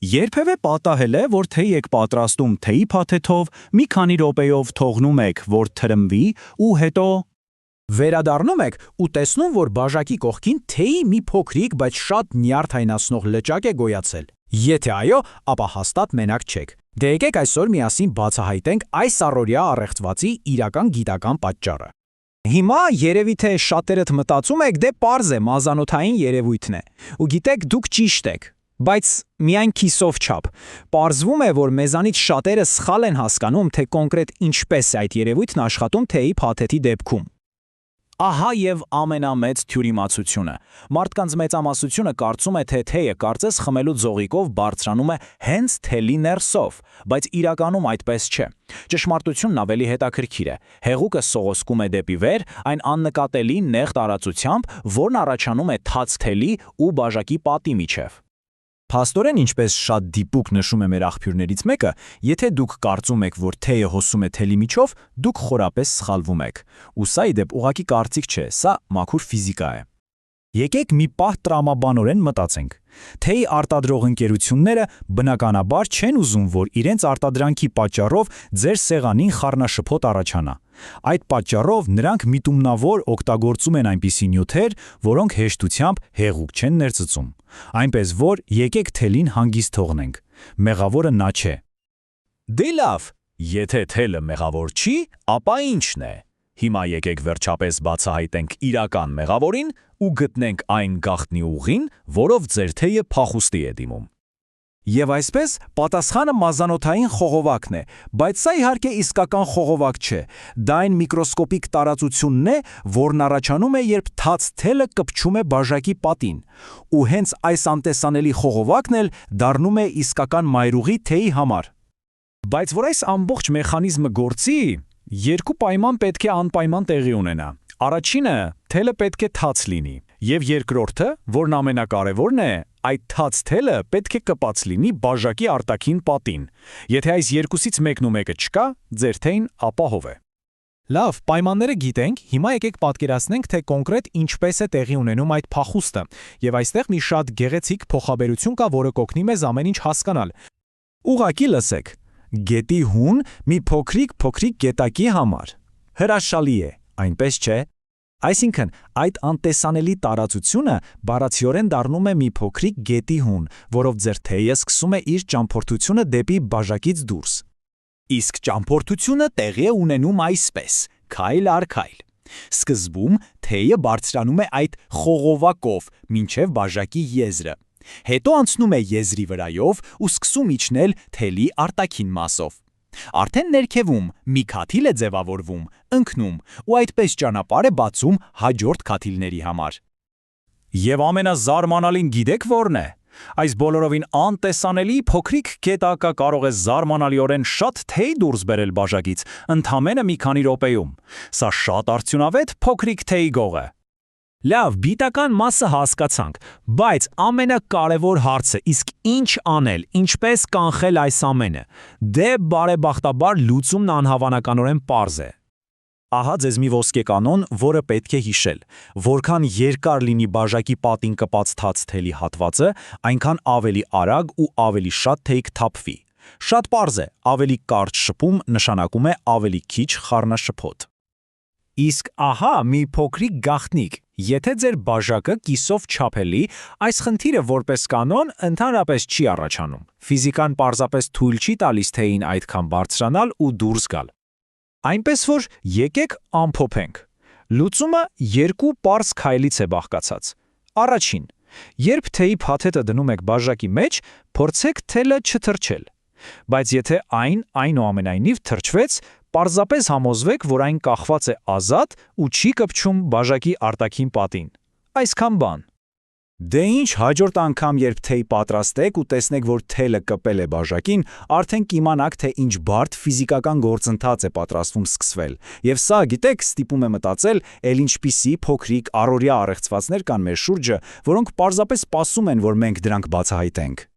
Երբևէ պատահել է, որ թեյ եք պատրաստում թեյի փաթեթով, մի քանի րոպեով թողնում եք, որ թրմվի ու հետո Վերադառնում եք ու տեսնում, որ բաժակի կողքին թեյի մի փոքրիկ, բայց շատ նյարդայնացնող լճակ է գոյացել։ Եթե այո, ապա հաստատ մենակ չեք։ Դե եկեք այսօր միասին բացահայտենք այս առօրյա առեղծվածի իրական գիտական պատճառը։ Հիմա երևի թե շատերդ մտածում եք, դե պարզ է, մազանոթային երևույթն է։ Ու գիտեք, դուք ճիշտ եք։ Բայց միայն քիսով չափ։ Պարզվում է, որ մեզանից շատերը սխալ են հասկանում, թե կոնկրետ ինչպես է այդ երևույթն աշխատում թեյի փաթեթի դեպքում։ Ահա եւ ամենամեծ թյուրիմացությունը։ Մարդկանց մեծամասնությունը կարծում է, թե թեյը կարծես խմելու ձողիկով բարձրանում է հենց թելի ներսով, բայց իրականում այդպես չէ։ Ճշմարտությունն ավելի հետաքրքիր է։ Հեղուկը սողոսկում է դեպի վեր, այն աննկատելի նեղ տարածությամբ, որն առաջանում է թաց թելի ու բաժակի պատի միջև։ Փաստորեն, ինչպես շատ դիպուկ նշում է մեր աղբյուրներից մեկը, եթե դուք կարծում եք, որ թեյը հոսում է թելի միջով, դուք խորապես սխալվում եք։ Ու սա ի դեպ ուղղակի կարծիք չէ, սա մաքուր ֆիզիկա է։ Եկեք մի պահ տրամաբանորեն մտածենք։ Թեյ արտադրող ընկերությունները բնականաբար չեն ուզում, որ իրենց արտադրանքի պատճառով ձեր սեղանին խառնաշփոթ առաջանա։ Այդ պատճառով նրանք միտումնավոր օգտագործում են այնպիսի նյութեր, որոնք հեշտությամբ հեղուկ չեն ներծծում։ Այնպես որ եկեք թելին հանգիստ թողնենք։ Մեղավորը նա չէ։ Դե լավ, եթե թելը մեղավոր չի, ապա ի՞նչն է։ Հիմա եկեք վերջապես բացահայտենք իրական մեղավորին ու գտնենք այն գաղտնի ուղին, որով ձեր թեյը փախուստի է դիմում։ Եվ այսպես պատասխանը մազանոթային խողովակն է, բայց սա իհարկե իսկական խողովակ չէ։ Դա այն միկրոսկոպիկ տարածությունն է, որն առաջանում է, երբ թաց թելը կպչում է բաժակի պատին։ Ու հենց այս անտեսանելի խողովակն էլ դառնում է իսկական մայրուղի թեյի համար։ Բայց որ այս ամբողջ մեխանիզմը գործի, երկու պայման պետք է անպայման տեղի ունենա։ Առաջինը թելը պետք է թաց լինի, եւ երկրորդը, որն ամենակարևորն է, այդ թաց թելը պետք է կպած լինի բաժակի արտաքին պատին։ Եթե այս երկուսից մեկն ու մեկը չկա, ձեր թեյն ապահով է։ Լավ, պայմանները գիտենք, հիմա եկեք պատկերացնենք, թե կոնկրետ ինչպես է տեղի ունենում այդ փախուստը, եւ այստեղ մի շատ գեղեցիկ փոխաբերություն կա, որը կօգնի մեզ ամեն ինչ հասկանալ։ Ուղղակի լսեք։ Գետի հուն մի փոքրիկ գետակի համար։ Հրաշալի է, այնպես չէ։ Այսինքն, այդ անտեսանելի տարածությունը բառացիորեն դառնում է մի փոքրիկ գետի հուն, որով ձեր թեյը սկսում է իր ճամփորդությունը դեպի բաժակից դուրս։ Իսկ ճամփորդությունը տեղի է ունենում այսպես՝ քայլ առ քայլ։ Սկզբում թեյը բարձրանում է այդ խողովակով մինչև բաժակի եզրը։ Հետո անցնում է եզրի վրայով ու սկսում իջնել թելի արտաքին մասով։ Արդեն ներքևում մի քաթիլ է ձևավորվում, ընկնում ու այդպես ճանապարհ է բացում հաջորդ քաթիլների համար։ Եվ ամենազարմանալին գիտեք որն է։ Այս բոլորովին անտեսանելի փոքրիկ գետակը կարող է զարմանալիորեն շատ թեյ դուրս բերել բաժակից, ընդամենը մի քանի րոպեում։ Սա շատ արդյունավետ փոքրիկ թեյի գող է։ Լավ, բիտական մասը հասկացանք, բայց ամենակարևոր հարցը իսկ ինչ անել, ինչպես կանխել այս ամենը։ Դե բարեբախտաբար լուծումն անհավանականորեն պարզ է։ Ահա ձեզ մի ոսկե կանոն, որը պետք է հիշել։ Որքան երկար լինի բաժակի պատին կպած թաց թելի հատվածը, այնքան ավելի արագ ու ավելի շատ թեյ կթափվի։ Շատ պարզ է, ավելի կարճ շփում նշանակում է ավելի քիչ խառնաշփոթ։ Իսկ ահա մի փոքրիկ գաղտնիք։ Եթե ձեր բաժակը կիսով չափելի, այս խնդիրը որպես կանոն ընդհանրապես չի առաջանում։ Ֆիզիկան պարզապես թույլ չի տալիս թեյին այդքան բարձրանալ ու դուրս գալ։ Այնպես որ եկեք ամփոփենք։ Լուծումը երկու պարզ քայլից է բաղկացած։ Առաջին, երբ թեյի փաթեթը դնում եք բաժակի մեջ, փորձեք թելը չթրջել։ Բայց եթե այն այնուամենայնիվ թրջվեց, պարզապես համոզվեք, որ այն կախված է ազատ ու չի կպչում բաժակի արտաքին պատին։ Այսքան բան։ Դե ինչ, հաջորդ անգամ, երբ թեյ պատրաստեք ու տեսնեք, որ թելը կպել է բաժակին, արդեն կիմանաք, թե ինչ բարդ ֆիզիկական գործընթաց է պատրաստվում սկսվել։ Եվ սա, գիտեք, ստիպում է մտածել, էլ ինչպիսի փոքրիկ առօրյա առեղծվածներ կան մեր շուրջը, որոնք պարզապես սպասում են, որ մենք դրանք բացահայտենք։